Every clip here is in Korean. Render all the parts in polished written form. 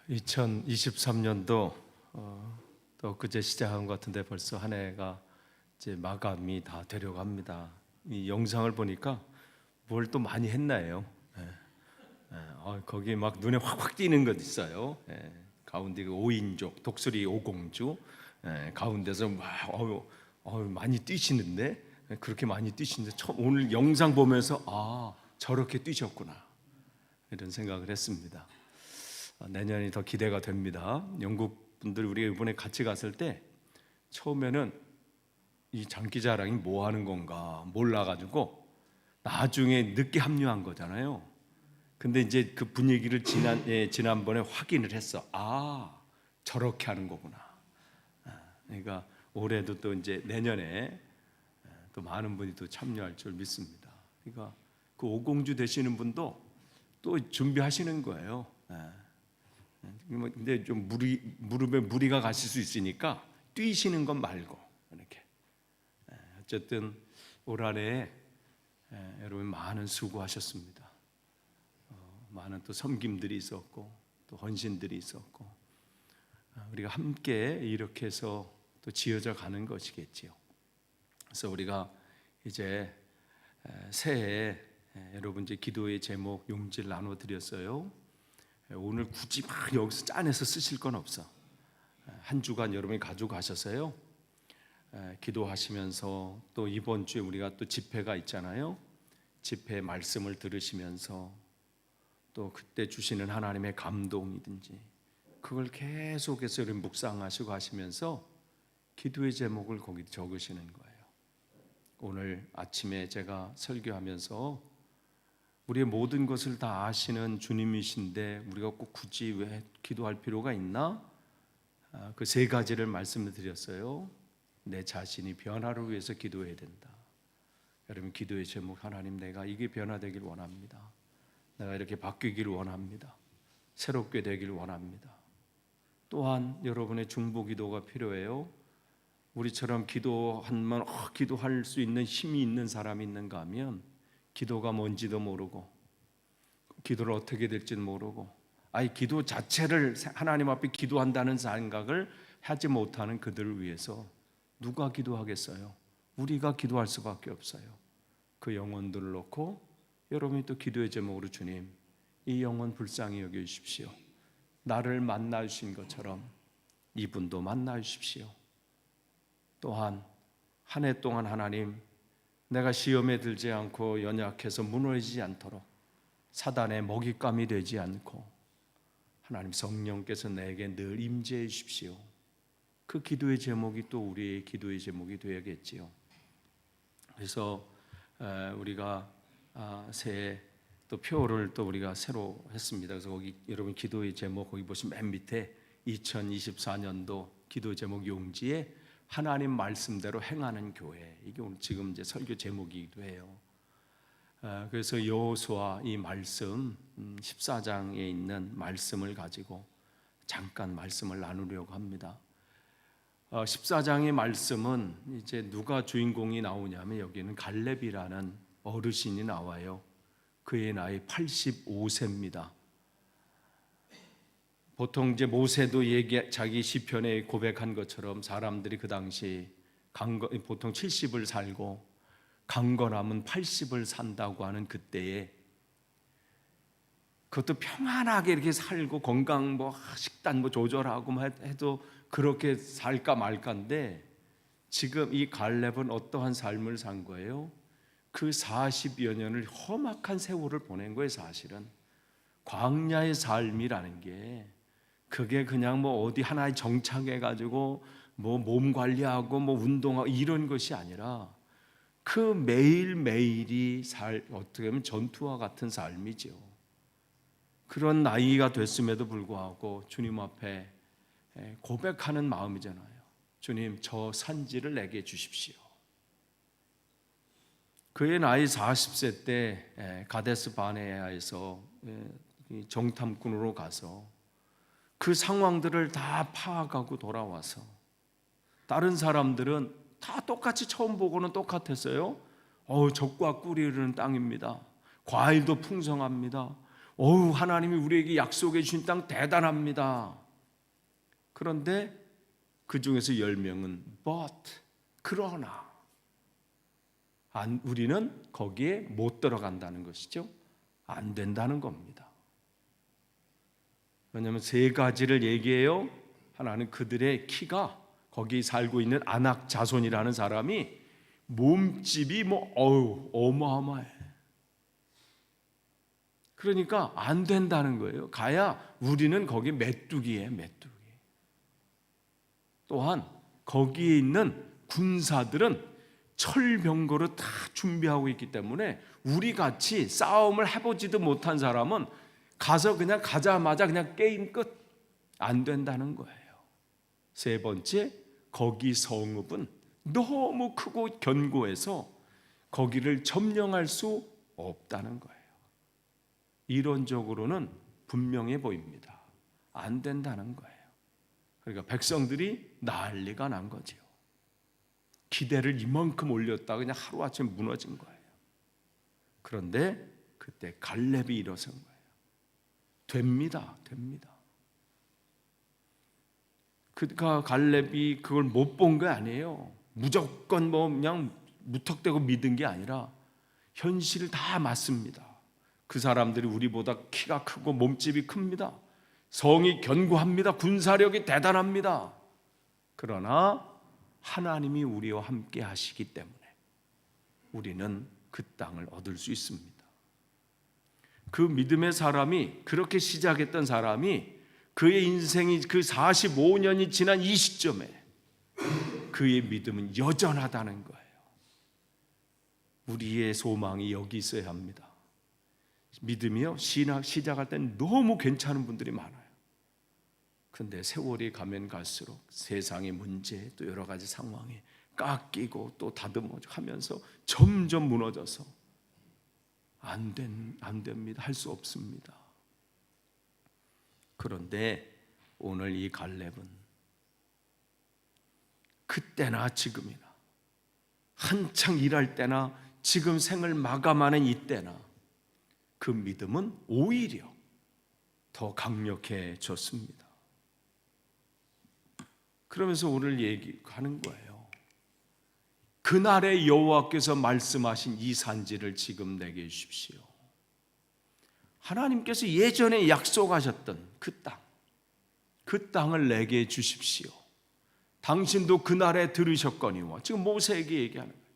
2023년도 또 그제 시작한 것 같은데 벌써 한 해가 이제 마감이 다 되려고 합니다. 이 영상을 보니까 뭘 또 많이 했나요? 거기 막 눈에 확확 띄는 것 있어요. 가운데 그 5인족 독수리 오공주 가운데서 막 많이 뛰시는데 그렇게 많이 뛰시는데 오늘 영상 보면서 저렇게 뛰셨구나 이런 생각을 했습니다. 내년이 더 기대가 됩니다. 영국 분들 우리가 이번에 같이 갔을 때 처음에는 이 장기자랑이 뭐 하는 건가 몰라가지고 나중에 늦게 합류한 거잖아요. 근데 이제 그 분위기를 지난번에 확인을 했어. 저렇게 하는 거구나. 그러니까 올해도 또 이제 내년에 또 많은 분이 또 참여할 줄 믿습니다. 그러니까 그 오공주 되시는 분도 또 준비하시는 거예요. 근데 좀 무릎에 무리가 가실 수 있으니까 뛰시는 것 말고 이렇게. 어쨌든 올 한해 여러분 많은 수고하셨습니다. 많은 또 섬김들이 있었고 또 헌신들이 있었고 우리가 함께 이렇게 해서 또 지어져 가는 것이겠지요. 그래서 우리가 이제 새해 여러분 이제 기도의 제목 용지를 나눠 드렸어요. 오늘 굳이 막 여기서 짜내서 쓰실 건 없어. 한 주간 여러분이 가지고 가셔서요. 기도하시면서 또 이번 주에 우리가 또 집회가 있잖아요. 집회 말씀을 들으시면서 또 그때 주시는 하나님의 감동이든지 그걸 계속해서 여러분 묵상하시고 하시면서 기도의 제목을 거기 적으시는 거예요. 오늘 아침에 제가 설교하면서 우리의 모든 것을 다 아시는 주님이신데 우리가 꼭 굳이 왜 기도할 필요가 있나? 그 세 가지를 말씀을 드렸어요. 내 자신이 변화를 위해서 기도해야 된다. 여러분 기도의 제목 하나님 내가 이게 변화되길 원합니다. 내가 이렇게 바뀌기를 원합니다. 새롭게 되길 원합니다. 또한 여러분의 중보 기도가 필요해요. 우리처럼 기도하면 기도할 수 있는 힘이 있는 사람이 있는가 하면 기도가 뭔지도 모르고 기도를 어떻게 될지도 모르고 기도 자체를 하나님 앞에 기도한다는 생각을 하지 못하는 그들을 위해서 누가 기도하겠어요? 우리가 기도할 수밖에 없어요. 그 영혼들을 놓고 여러분이 또 기도의 제목으로 주님 이 영혼 불쌍히 여겨주십시오. 나를 만나 주신 것처럼 이분도 만나 주십시오. 또한 한 해 동안 하나님 내가 시험에 들지 않고 연약해서 무너지지 않도록 사단의 먹잇감이 되지 않고 하나님 성령께서 내게 늘 임재해 주십시오. 그 기도의 제목이 또 우리의 기도의 제목이 되어야겠지요. 그래서 우리가 새해 또 표를 또 우리가 새로 했습니다. 그래서 거기 여러분 기도의 제목 거기 보시면 맨 밑에 2024년도 기도 제목 용지에 하나님 말씀대로 행하는 교회 이게 오늘 지금 이제 설교 제목이기도 해요. 그래서 여호수아 이 말씀 14장에 있는 말씀을 가지고 잠깐 말씀을 나누려고 합니다. 14장의 말씀은 이제 누가 주인공이 나오냐면 여기는 갈렙이라는 어르신이 나와요. 그의 나이 85세입니다. 보통 이제 모세도 자기 시편에 고백한 것처럼 사람들이 그 당시 보통 70을 살고 강건하면 80을 산다고 하는 그때에 그것도 평안하게 이렇게 살고 건강 식단 조절하고 해도 그렇게 살까 말까인데 지금 이 갈렙은 어떠한 삶을 산 거예요? 그 40여 년을 험악한 세월을 보낸 거예요. 사실은 광야의 삶이라는 게 그게 그냥 어디 하나에 정착해가지고 몸 관리하고 운동하고 이런 것이 아니라 그 매일매일이 어떻게 보면 전투와 같은 삶이죠. 그런 나이가 됐음에도 불구하고 주님 앞에 고백하는 마음이잖아요. 주님 저 산지를 내게 주십시오. 그의 나이 40세 때 가데스 바네아에서 정탐꾼으로 가서 그 상황들을 다 파악하고 돌아와서 다른 사람들은 다 똑같이 처음 보고는 똑같았어요. 적과 꿀이 흐르는 땅입니다. 과일도 풍성합니다. 어우, 하나님이 우리에게 약속해 주신 땅 대단합니다. 그런데 그 중에서 10명은 but, 그러나 우리는 거기에 못 들어간다는 것이죠. 안 된다는 겁니다. 왜냐하면 세 가지를 얘기해요. 하나는 그들의 키가, 거기 살고 있는 아낙 자손이라는 사람이 몸집이 어마어마해. 그러니까 안 된다는 거예요. 가야 우리는 거기 메뚜기예요, 메뚜기. 또한 거기에 있는 군사들은 철병거를 다 준비하고 있기 때문에 우리 같이 싸움을 해보지도 못한 사람은 가서 그냥 가자마자 그냥 게임 끝. 안 된다는 거예요. 세 번째, 거기 성읍은 너무 크고 견고해서 거기를 점령할 수 없다는 거예요. 이론적으로는 분명해 보입니다. 안 된다는 거예요. 그러니까 백성들이 난리가 난 거죠. 기대를 이만큼 올렸다가 그냥 하루아침에 무너진 거예요. 그런데 그때 갈렙이 일어선 거예요. 됩니다. 그러니까 갈렙이 그걸 못 본 게 아니에요. 무조건 그냥 무턱대고 믿은 게 아니라 현실을 다 맞습니다. 그 사람들이 우리보다 키가 크고 몸집이 큽니다. 성이 견고합니다. 군사력이 대단합니다. 그러나 하나님이 우리와 함께 하시기 때문에 우리는 그 땅을 얻을 수 있습니다. 그 믿음의 사람이, 그렇게 시작했던 사람이 그의 인생이 그 45년이 지난 이 시점에 그의 믿음은 여전하다는 거예요. 우리의 소망이 여기 있어야 합니다. 믿음이요, 신학 시작할 때는 너무 괜찮은 분들이 많아요. 그런데 세월이 가면 갈수록 세상의 문제, 또 여러 가지 상황에 깎이고 또 다듬어지고 하면서 점점 무너져서 안 됩니다. 할 수 없습니다. 그런데 오늘 이 갈렙은 그때나 지금이나, 한창 일할 때나 지금 생을 마감하는 이때나 그 믿음은 오히려 더 강력해졌습니다. 그러면서 오늘 얘기하는 거예요. 그날의 여호와께서 말씀하신 이 산지를 지금 내게 주십시오. 하나님께서 예전에 약속하셨던 그 땅을 내게 주십시오. 당신도 그날에 들으셨거니와, 지금 모세에게 얘기하는 거예요.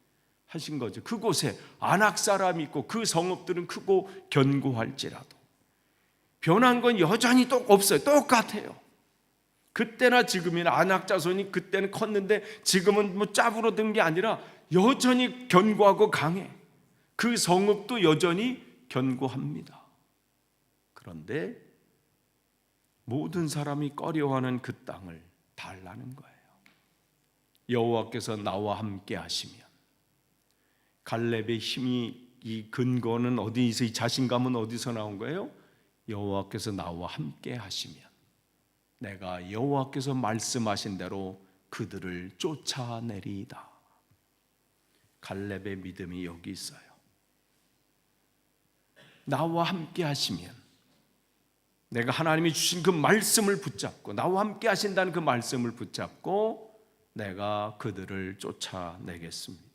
하신 거죠. 그곳에 아낙 사람이 있고 그 성읍들은 크고 견고할지라도 변한 건 여전히 없어요. 똑같아요. 그때나 지금이나 아낙 자손이 그때는 컸는데 지금은 짜부러든 게 아니라 여전히 견고하고 강해. 그 성읍도 여전히 견고합니다. 그런데 모든 사람이 꺼려하는 그 땅을 달라는 거예요. 여호와께서 나와 함께 하시면, 갈렙의 힘이, 이 근거는 어디서, 이 자신감은 어디서 나온 거예요? 여호와께서 나와 함께 하시면 내가 여호와께서 말씀하신 대로 그들을 쫓아내리이다. 갈렙의 믿음이 여기 있어요. 나와 함께 하시면, 내가 하나님이 주신 그 말씀을 붙잡고, 나와 함께 하신다는 그 말씀을 붙잡고 내가 그들을 쫓아내겠습니다.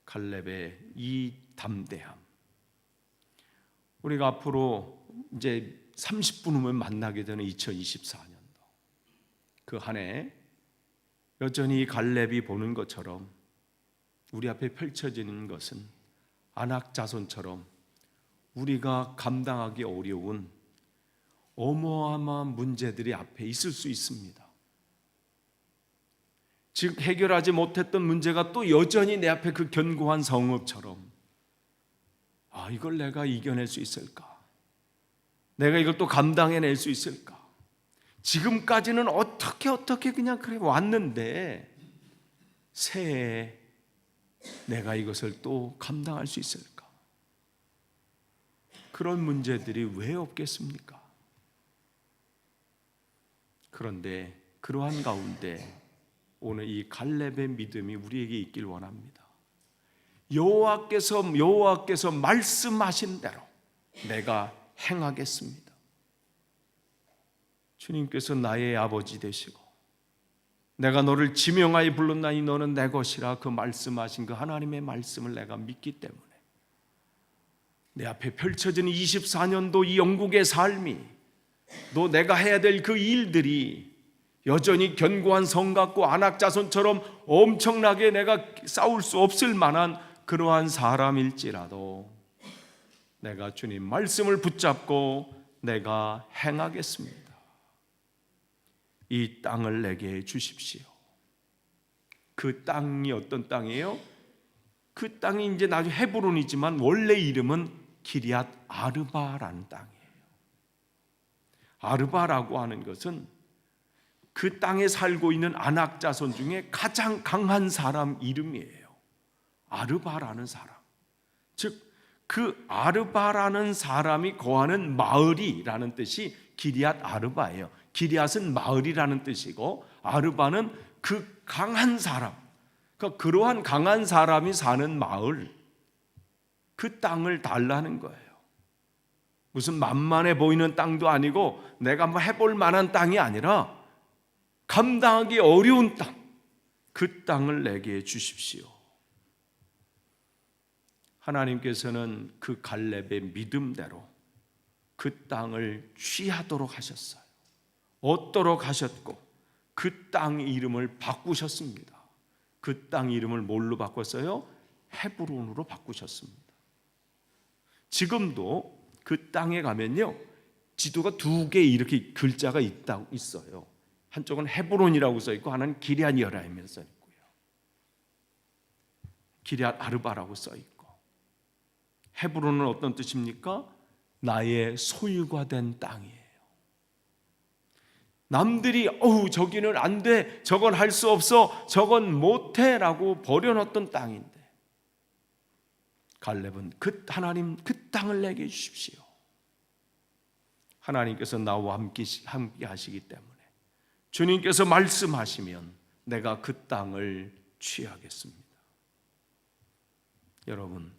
갈렙의 이 담대함, 우리가 앞으로 이제 30분 후면 만나게 되는 2024년도, 그 한 해 여전히 갈렙이 보는 것처럼 우리 앞에 펼쳐지는 것은 아낙 자손처럼 우리가 감당하기 어려운 어마어마한 문제들이 앞에 있을 수 있습니다. 즉 해결하지 못했던 문제가 또 여전히 내 앞에 그 견고한 성읍처럼, 이걸 내가 이겨낼 수 있을까? 내가 이걸 또 감당해낼 수 있을까? 지금까지는 어떻게 그냥 그래 왔는데 새해에 내가 이것을 또 감당할 수 있을까? 그런 문제들이 왜 없겠습니까? 그런데 그러한 가운데 오늘 이 갈렙의 믿음이 우리에게 있길 원합니다. 여호와께서 말씀하신 대로 내가 행하겠습니다. 주님께서 나의 아버지 되시고 내가 너를 지명하여 불렀나니 너는 내 것이라 그 말씀하신 그 하나님의 말씀을 내가 믿기 때문에 내 앞에 펼쳐진 24년도 이 영국의 삶이 또 내가 해야 될 그 일들이 여전히 견고한 성 같고 안악자손처럼 엄청나게 내가 싸울 수 없을 만한 그러한 사람일지라도 내가 주님 말씀을 붙잡고 내가 행하겠습니다. 이 땅을 내게 주십시오. 그 땅이 어떤 땅이에요? 그 땅이 이제 나중에 헤브론이지만 원래 이름은 기럇 아르바라는 땅이에요. 아르바라고 하는 것은 그 땅에 살고 있는 아낙 자손 중에 가장 강한 사람 이름이에요. 아르바라는 사람. 즉 그 아르바라는 사람이 거하는 마을이라는 뜻이 기럇 아르바예요. 기럇은 마을이라는 뜻이고 아르바는 그 강한 사람, 그러니까 그러한 강한 사람이 사는 마을, 그 땅을 달라는 거예요. 무슨 만만해 보이는 땅도 아니고 내가 뭐 해볼 만한 땅이 아니라 감당하기 어려운 땅, 그 땅을 내게 주십시오. 하나님께서는 그 갈렙의 믿음대로 그 땅을 취하도록 하셨어요. 얻도록 하셨고 그 땅 이름을 바꾸셨습니다. 그 땅 이름을 뭘로 바꿨어요? 헤브론으로 바꾸셨습니다. 지금도 그 땅에 가면요, 지도가 두 개 이렇게 글자가 있어요. 한쪽은 헤브론이라고 써 있고 하나는 기럇 여라임이라고 써 있고요. 기럇 아르바라고 써 있고. 헤브론은 어떤 뜻입니까? 나의 소유가 된 땅이에요. 남들이 저기는 안 돼, 저건 할 수 없어, 저건 못해 라고 버려놓던 땅인데 갈렙은 하나님 그 땅을 내게 주십시오. 하나님께서 나와 함께 하시기 때문에 주님께서 말씀하시면 내가 그 땅을 취하겠습니다. 여러분,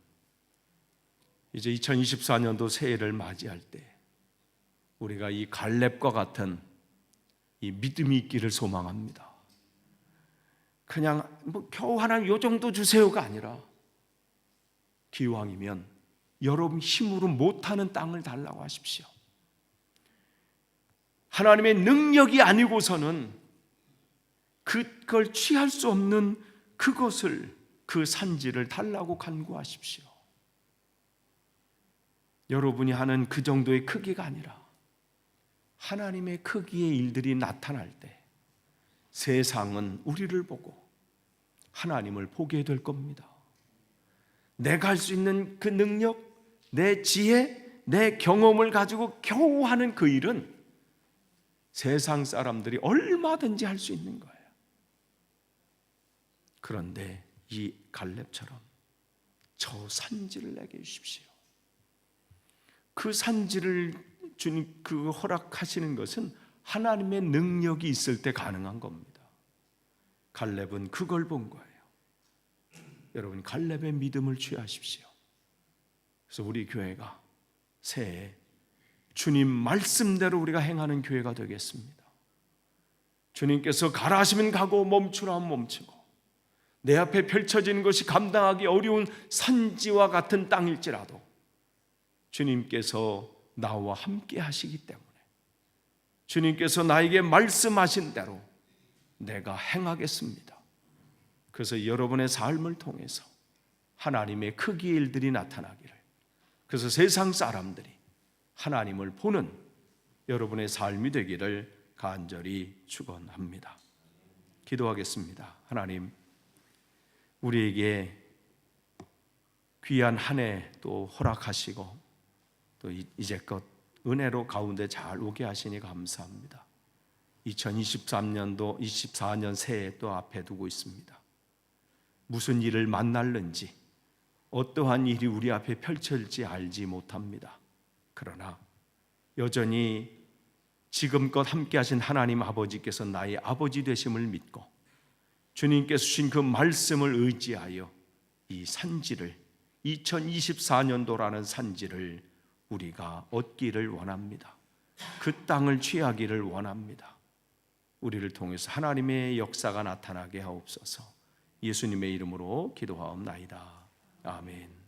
이제 2024년도 새해를 맞이할 때 우리가 이 갈렙과 같은 이 믿음이 있기를 소망합니다. 그냥 겨우 하나님 요 정도 주세요가 아니라 기왕이면 여러분 힘으로 못하는 땅을 달라고 하십시오. 하나님의 능력이 아니고서는 그걸 취할 수 없는 그것을, 그 산지를 달라고 간구하십시오. 여러분이 하는 그 정도의 크기가 아니라 하나님의 크기의 일들이 나타날 때 세상은 우리를 보고 하나님을 보게 될 겁니다. 내가 할 수 있는 그 능력, 내 지혜, 내 경험을 가지고 겨우 하는 그 일은 세상 사람들이 얼마든지 할 수 있는 거예요. 그런데 이 갈렙처럼 저 산지를 내게 주십시오. 그 산지를 주님 그 허락하시는 것은 하나님의 능력이 있을 때 가능한 겁니다. 갈렙은 그걸 본 거예요. 여러분, 갈렙의 믿음을 취하십시오. 그래서 우리 교회가 새해 주님 말씀대로 우리가 행하는 교회가 되겠습니다. 주님께서 가라 하시면 가고 멈추라 하면 멈추고 내 앞에 펼쳐지는 것이 감당하기 어려운 산지와 같은 땅일지라도 주님께서 나와 함께 하시기 때문에 주님께서 나에게 말씀하신 대로 내가 행하겠습니다. 그래서 여러분의 삶을 통해서 하나님의 크기의 일들이 나타나기를, 그래서 세상 사람들이 하나님을 보는 여러분의 삶이 되기를 간절히 축원합니다. 기도하겠습니다. 하나님, 우리에게 귀한 한 해 또 허락하시고 또 이제껏 은혜로 가운데 잘 오게 하시니 감사합니다. 2023년도 24년 새해 또 앞에 두고 있습니다. 무슨 일을 만날는지 어떠한 일이 우리 앞에 펼쳐질지 알지 못합니다. 그러나 여전히 지금껏 함께 하신 하나님 아버지께서 나의 아버지 되심을 믿고 주님께서 주신 그 말씀을 의지하여 이 산지를 2024년도라는 산지를 우리가 얻기를 원합니다. 그 땅을 취하기를 원합니다. 우리를 통해서 하나님의 역사가 나타나게 하옵소서. 예수님의 이름으로 기도하옵나이다. 아멘.